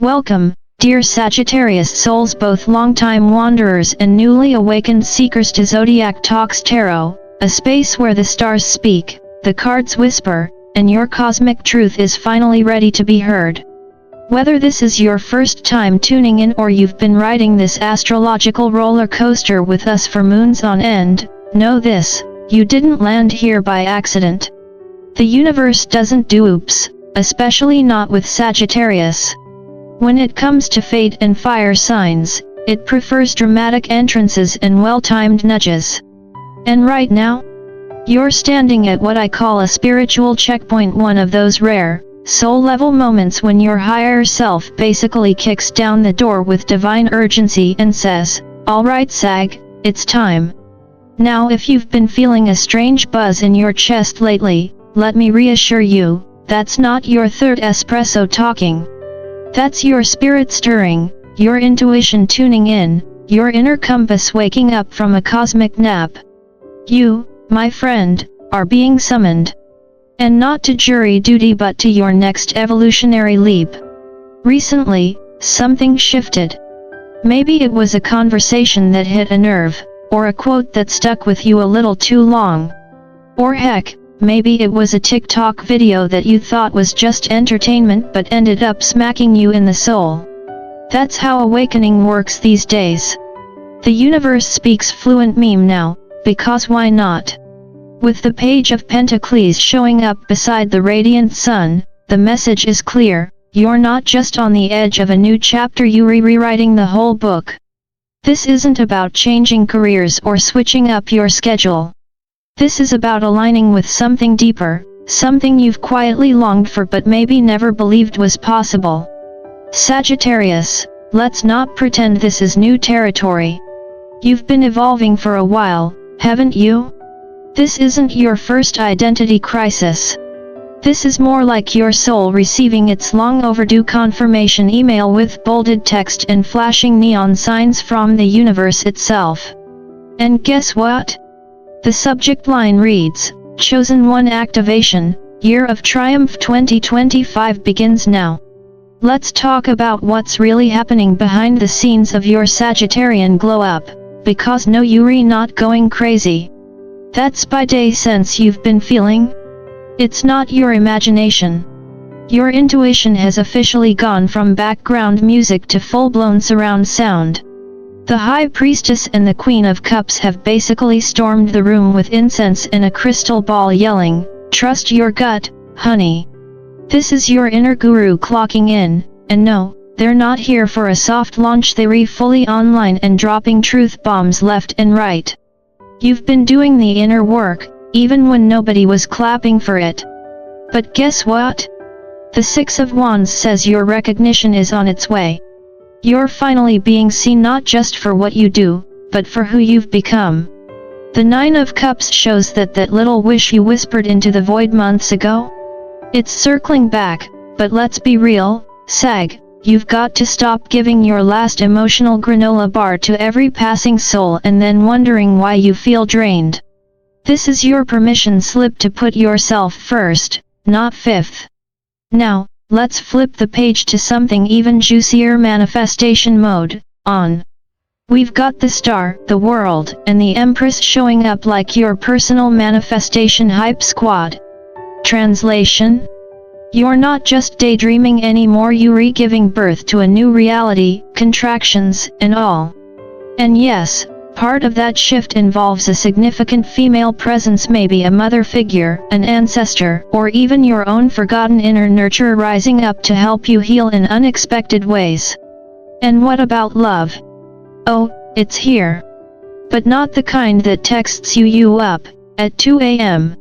Welcome, dear Sagittarius souls, both longtime wanderers and newly awakened seekers, to Zodiac Talks Tarot, a space where the stars speak, the cards whisper, and your cosmic truth is finally ready to be heard. Whether this is your first time tuning in or you've been riding this astrological roller coaster with us for moons on end, know this: you didn't land here by accident. The universe doesn't do oops, especially not with Sagittarius. When it comes to fate and fire signs, it prefers dramatic entrances and well-timed nudges. And right now, you're standing at what I call a spiritual checkpoint, one of those rare, soul-level moments when your higher self basically kicks down the door with divine urgency and says, "Alright Sag, it's time." Now, if you've been feeling a strange buzz in your chest lately, let me reassure you, that's not your third espresso talking. That's your spirit stirring, your intuition tuning in, your inner compass waking up from a cosmic nap. You, my friend, are being summoned. And not to jury duty but to your next evolutionary leap. Recently, something shifted. Maybe it was a conversation that hit a nerve, or a quote that stuck with you a little too long. Or heck, maybe it was a TikTok video that you thought was just entertainment but ended up smacking you in the soul. That's how awakening works these days. The universe speaks fluent meme now, because why not? With the Page of Pentacles showing up beside the radiant sun, the message is clear: you're not just on the edge of a new chapter, you're rewriting the whole book. This isn't about changing careers or switching up your schedule. This is about aligning with something deeper, something you've quietly longed for but maybe never believed was possible. Sagittarius, let's not pretend this is new territory. You've been evolving for a while, haven't you? This isn't your first identity crisis. This is more like your soul receiving its long overdue confirmation email with bolded text and flashing neon signs from the universe itself. And guess what? The subject line reads, "Chosen One Activation, Year of Triumph 2025 begins now." Let's talk about what's really happening behind the scenes of your Sagittarian glow up, because no, you're not going crazy. That spy day sense you've been feeling? It's not your imagination. Your intuition has officially gone from background music to full-blown surround sound. The High Priestess and the Queen of Cups have basically stormed the room with incense and a crystal ball yelling, "Trust your gut, honey." This is your inner guru clocking in, and no, they're not here for a soft launch, they're fully online and dropping truth bombs left and right. You've been doing the inner work, even when nobody was clapping for it. But guess what? The Six of Wands says your recognition is on its way. You're finally being seen not just for what you do, but for who you've become. The Nine of Cups shows that little wish you whispered into the void months ago? It's circling back, but let's be real, Sag, you've got to stop giving your last emotional granola bar to every passing soul and then wondering why you feel drained. This is your permission slip to put yourself first, not fifth. Now, let's flip the page to something even juicier, manifestation mode, on. We've got the Star, the World, and the Empress showing up like your personal manifestation hype squad. Translation? You're not just daydreaming anymore, you're giving birth to a new reality, contractions, and all. And yes, part of that shift involves a significant female presence, maybe a mother figure, an ancestor, or even your own forgotten inner nurturer rising up to help you heal in unexpected ways. And what about love? Oh, it's here. But not the kind that texts you up at 2 a.m.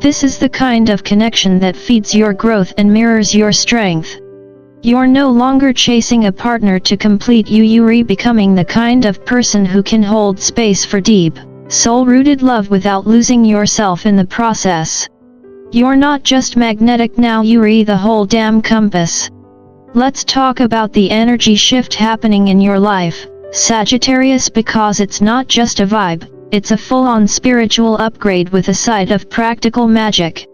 This is the kind of connection that feeds your growth and mirrors your strength. You're no longer chasing a partner to complete you, you're becoming the kind of person who can hold space for deep, soul-rooted love without losing yourself in the process. You're not just magnetic now, you're the whole damn compass. Let's talk about the energy shift happening in your life, Sagittarius, because it's not just a vibe, it's a full-on spiritual upgrade with a side of practical magic.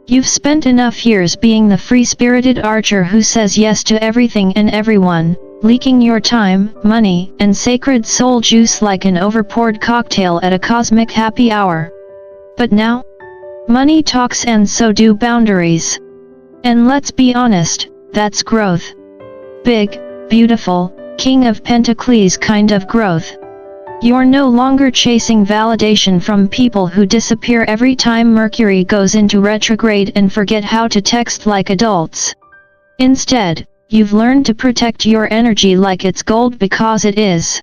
You've spent enough years being the free-spirited archer who says yes to everything and everyone, leaking your time, money, and sacred soul juice like an overpoured cocktail at a cosmic happy hour. But now? Money talks and so do boundaries. And let's be honest, that's growth. Big, beautiful, King of Pentacles kind of growth. You're no longer chasing validation from people who disappear every time Mercury goes into retrograde and forget how to text like adults. Instead, you've learned to protect your energy like it's gold because it is.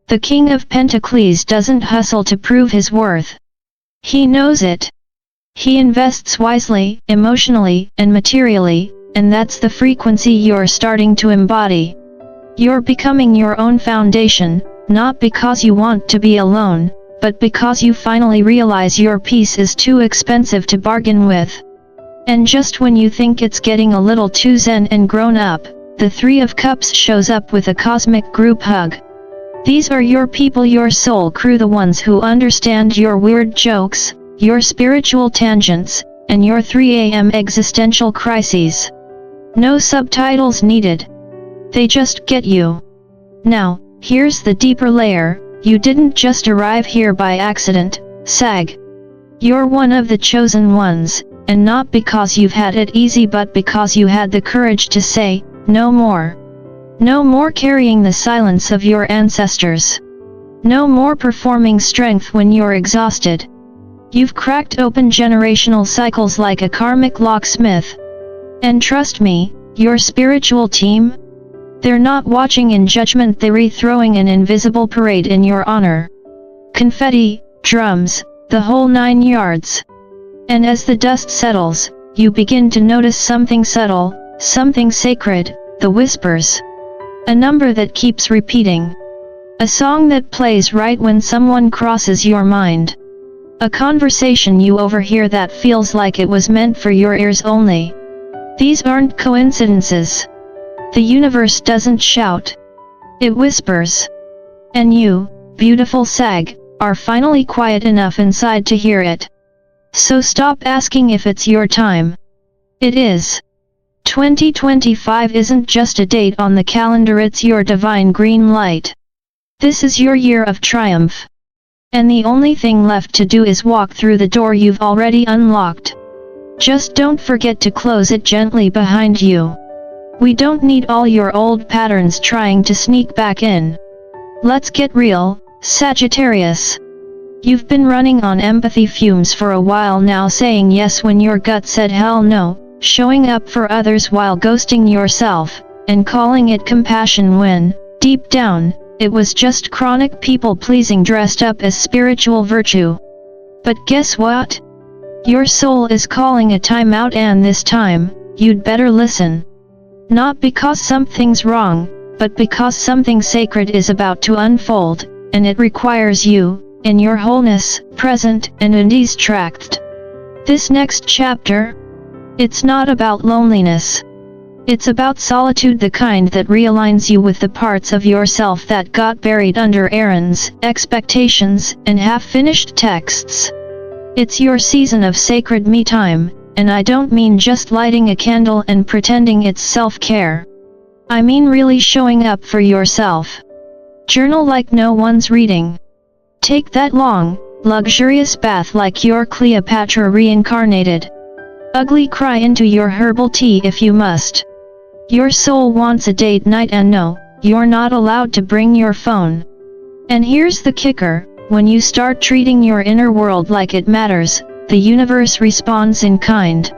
The King of Pentacles doesn't hustle to prove his worth. He knows it. He invests wisely, emotionally, and materially, and that's the frequency you're starting to embody. You're becoming your own foundation, not because you want to be alone, but because you finally realize your peace is too expensive to bargain with. And just when you think it's getting a little too zen and grown up, the Three of Cups shows up with a cosmic group hug. These are your people, your soul crew, the ones who understand your weird jokes, your spiritual tangents, and your 3 a.m. existential crises. No subtitles needed. They just get you. Now, here's the deeper layer: you didn't just arrive here by accident, Sag. You're one of the chosen ones, and not because you've had it easy but because you had the courage to say, no more. No more carrying the silence of your ancestors. No more performing strength when you're exhausted. You've cracked open generational cycles like a karmic locksmith. And trust me, your spiritual team? They're not watching in judgment, they're throwing an invisible parade in your honor. Confetti, drums, the whole 9 yards. And as the dust settles, you begin to notice something subtle, something sacred, the whispers. A number that keeps repeating. A song that plays right when someone crosses your mind. A conversation you overhear that feels like it was meant for your ears only. These aren't coincidences. The universe doesn't shout. It whispers. And you, beautiful Sag, are finally quiet enough inside to hear it. So stop asking if it's your time. It is. 2025 isn't just a date on the calendar, it's your divine green light. This is your year of triumph. And the only thing left to do is walk through the door you've already unlocked. Just don't forget to close it gently behind you. We don't need all your old patterns trying to sneak back in. Let's get real, Sagittarius. You've been running on empathy fumes for a while now, saying yes when your gut said hell no, showing up for others while ghosting yourself, and calling it compassion when, deep down, it was just chronic people-pleasing dressed up as spiritual virtue. But guess what? Your soul is calling a timeout, and this time, you'd better listen. Not because something's wrong, but because something sacred is about to unfold, and it requires you, in your wholeness, present and undistracted. This next chapter? It's not about loneliness. It's about solitude, the kind that realigns you with the parts of yourself that got buried under errands, expectations, and half-finished texts. It's your season of sacred me time. And I don't mean just lighting a candle and pretending it's self-care. I mean really showing up for yourself. Journal like no one's reading. Take that long, luxurious bath like you're Cleopatra reincarnated. Ugly cry into your herbal tea if you must. Your soul wants a date night, and no, you're not allowed to bring your phone. And here's the kicker: when you start treating your inner world like it matters, the universe responds in kind.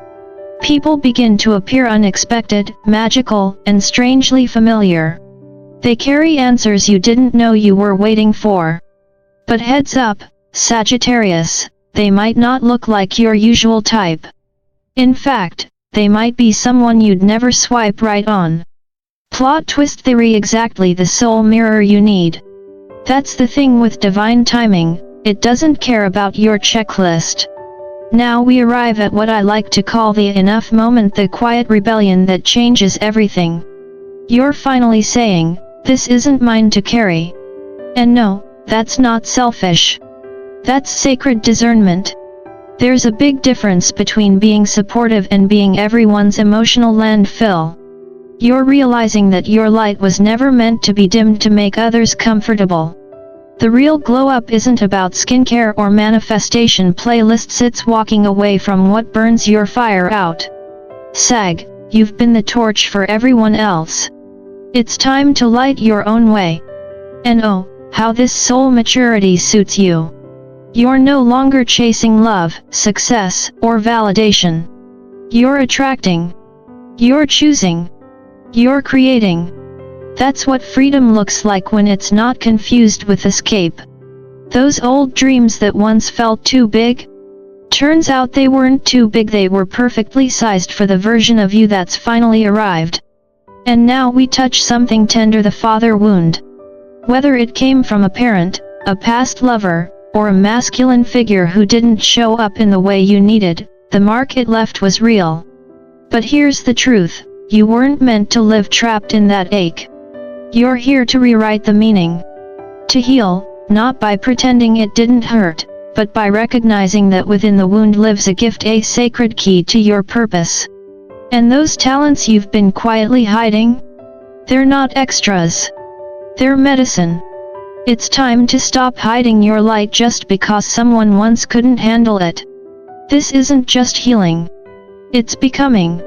People begin to appear unexpected, magical, and strangely familiar. They carry answers you didn't know you were waiting for. But heads up, Sagittarius, they might not look like your usual type. In fact, they might be someone you'd never swipe right on. Plot twist theory: exactly the soul mirror you need. That's the thing with divine timing, it doesn't care about your checklist. Now we arrive at what I like to call the enough moment, the quiet rebellion that changes everything. You're finally saying, this isn't mine to carry. And no, that's not selfish. That's sacred discernment. There's a big difference between being supportive and being everyone's emotional landfill. You're realizing that your light was never meant to be dimmed to make others comfortable. The real glow-up isn't about skincare or manifestation playlists, it's walking away from what burns your fire out. Sag, you've been the torch for everyone else. It's time to light your own way. And oh, how this soul maturity suits you. You're no longer chasing love, success, or validation. You're attracting. You're choosing. You're creating. That's what freedom looks like when it's not confused with escape. Those old dreams that once felt too big? Turns out they weren't too big, they were perfectly sized for the version of you that's finally arrived. And now we touch something tender, the father wound. Whether it came from a parent, a past lover, or a masculine figure who didn't show up in the way you needed, the mark it left was real. But here's the truth, you weren't meant to live trapped in that ache. You're here to rewrite the meaning. To heal, not by pretending it didn't hurt, but by recognizing that within the wound lives a gift, a sacred key to your purpose. And those talents you've been quietly hiding? They're not extras. They're medicine. It's time to stop hiding your light just because someone once couldn't handle it. This isn't just healing. It's becoming.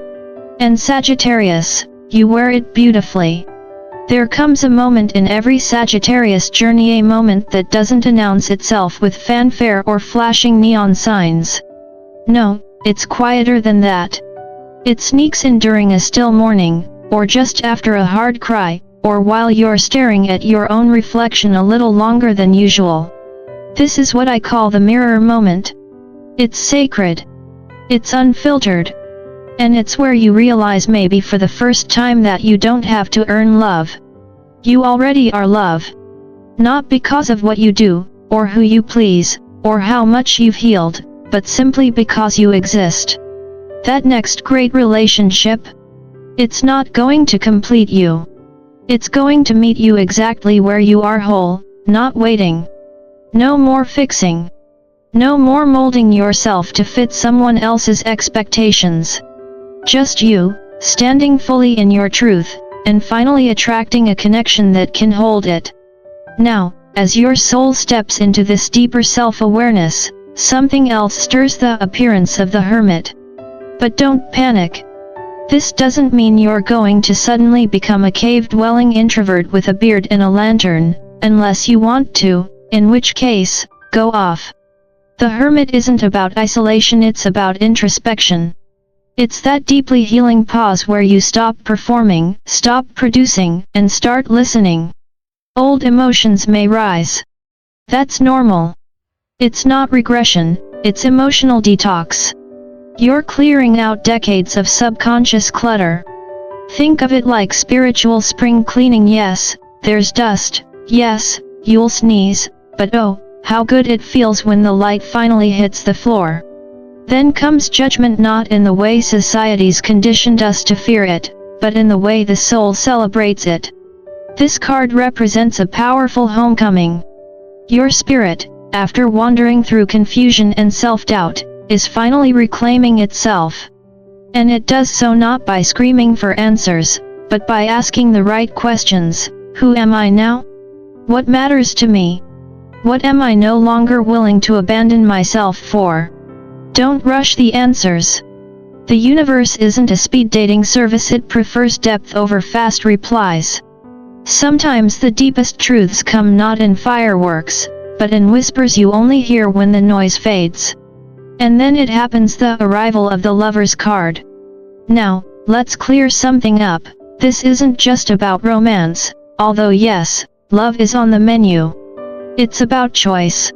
And Sagittarius, you wear it beautifully. There comes a moment in every Sagittarius journey, a moment that doesn't announce itself with fanfare or flashing neon signs. No, it's quieter than that. It sneaks in during a still morning, or just after a hard cry, or while you're staring at your own reflection a little longer than usual. This is what I call the mirror moment. It's sacred. It's unfiltered. And it's where you realize, maybe for the first time, that you don't have to earn love. You already are love. Not because of what you do, or who you please, or how much you've healed, but simply because you exist. That next great relationship? It's not going to complete you. It's going to meet you exactly where you are, whole, not waiting. No more fixing. No more molding yourself to fit someone else's expectations. Just you, standing fully in your truth, and finally attracting a connection that can hold it. Now, as your soul steps into this deeper self-awareness, something else stirs, the appearance of the Hermit. But don't panic. This doesn't mean you're going to suddenly become a cave-dwelling introvert with a beard and a lantern, unless you want to, in which case, go off. The Hermit isn't about isolation, it's about introspection. It's that deeply healing pause where you stop performing, stop producing, and start listening. Old emotions may rise. That's normal. It's not regression, it's emotional detox. You're clearing out decades of subconscious clutter. Think of it like spiritual spring cleaning. Yes, there's dust, yes, you'll sneeze, but oh, how good it feels when the light finally hits the floor. Then comes judgment, not in the way society's conditioned us to fear it, but in the way the soul celebrates it. This card represents a powerful homecoming. Your spirit, after wandering through confusion and self-doubt, is finally reclaiming itself. And it does so not by screaming for answers, but by asking the right questions. Who am I now? What matters to me? What am I no longer willing to abandon myself for? Don't rush the answers. The universe isn't a speed dating service, it prefers depth over fast replies. Sometimes the deepest truths come not in fireworks, but in whispers you only hear when the noise fades. And then it happens, the arrival of the Lover's card. Now, let's clear something up. This isn't just about romance, although yes, love is on the menu. It's about choice.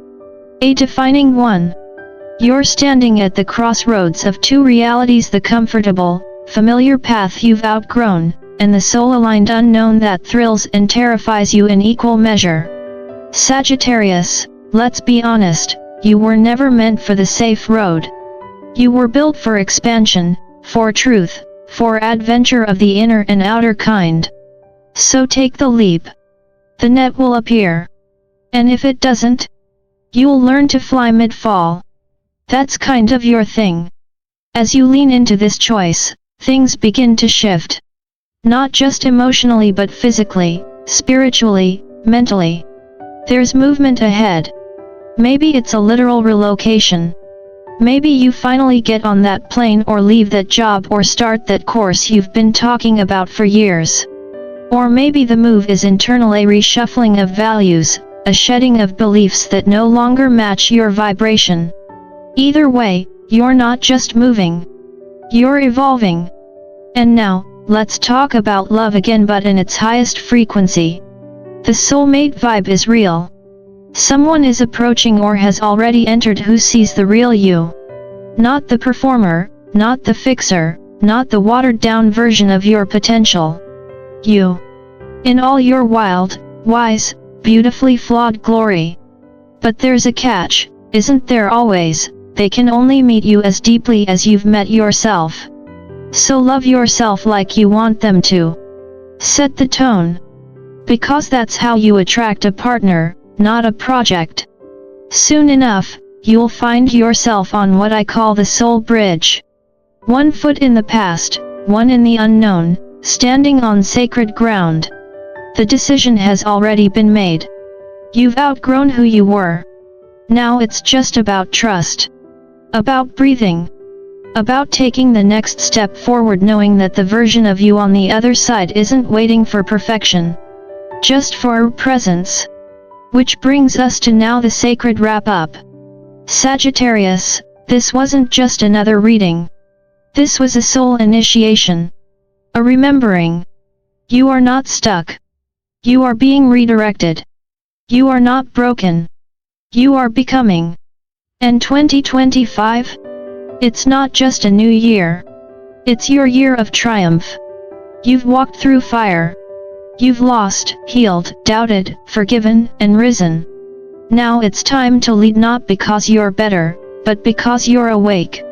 A defining one. You're standing at the crossroads of two realities: the comfortable, familiar path you've outgrown, and the soul-aligned unknown that thrills and terrifies you in equal measure. Sagittarius, let's be honest. You were never meant for the safe road. You were built for expansion, for truth, for adventure of the inner and outer kind. So take the leap. The net will appear. And if it doesn't, you'll learn to fly mid-fall. That's kind of your thing. As you lean into this choice, things begin to shift. Not just emotionally but physically, spiritually, mentally. There's movement ahead. Maybe it's a literal relocation. Maybe you finally get on that plane or leave that job or start that course you've been talking about for years. Or maybe the move is internal, a reshuffling of values, a shedding of beliefs that no longer match your vibration. Either way, you're not just moving. You're evolving. And now, let's talk about love again, but in its highest frequency. The soulmate vibe is real. Someone is approaching or has already entered who sees the real you. Not the performer, not the fixer, not the watered-down version of your potential. You. In all your wild, wise, beautifully flawed glory. But there's a catch, isn't there always? They can only meet you as deeply as you've met yourself. So love yourself like you want them to. Set the tone. Because that's how you attract a partner, not a project. Soon enough, you'll find yourself on what I call the soul bridge. One foot in the past, one in the unknown, standing on sacred ground. The decision has already been made. You've outgrown who you were. Now it's just about trust. About breathing. About taking the next step forward, knowing that the version of you on the other side isn't waiting for perfection. Just for a presence. Which brings us to now the sacred wrap-up. Sagittarius, this wasn't just another reading. This was a soul initiation. A remembering. You are not stuck. You are being redirected. You are not broken. You are becoming. And 2025? It's not just a new year. It's your year of triumph. You've walked through fire. You've lost, healed, doubted, forgiven, and risen. Now it's time to lead, not because you're better, but because you're awake.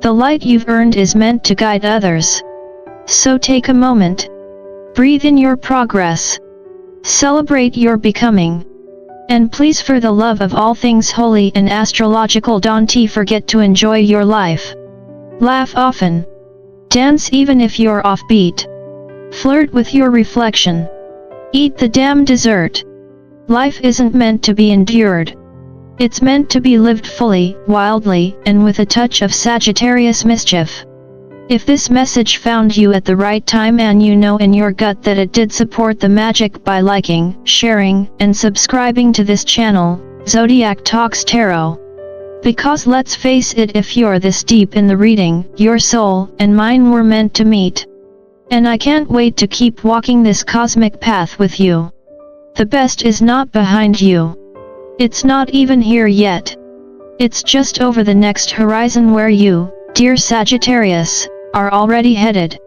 The light you've earned is meant to guide others. So take a moment. Breathe in your progress. Celebrate your becoming. And please, for the love of all things holy and astrological, don't forget to enjoy your life. Laugh often. Dance even if you're offbeat. Flirt with your reflection. Eat the damn dessert. Life isn't meant to be endured. It's meant to be lived fully, wildly, and with a touch of Sagittarius mischief. If this message found you at the right time and you know in your gut that it did, support the magic by liking, sharing, and subscribing to this channel, Zodiac Talks Tarot. Because let's face it, if you're this deep in the reading, your soul and mine were meant to meet. And I can't wait to keep walking this cosmic path with you. The best is not behind you. It's not even here yet. It's just over the next horizon where you, dear Sagittarius, are already headed.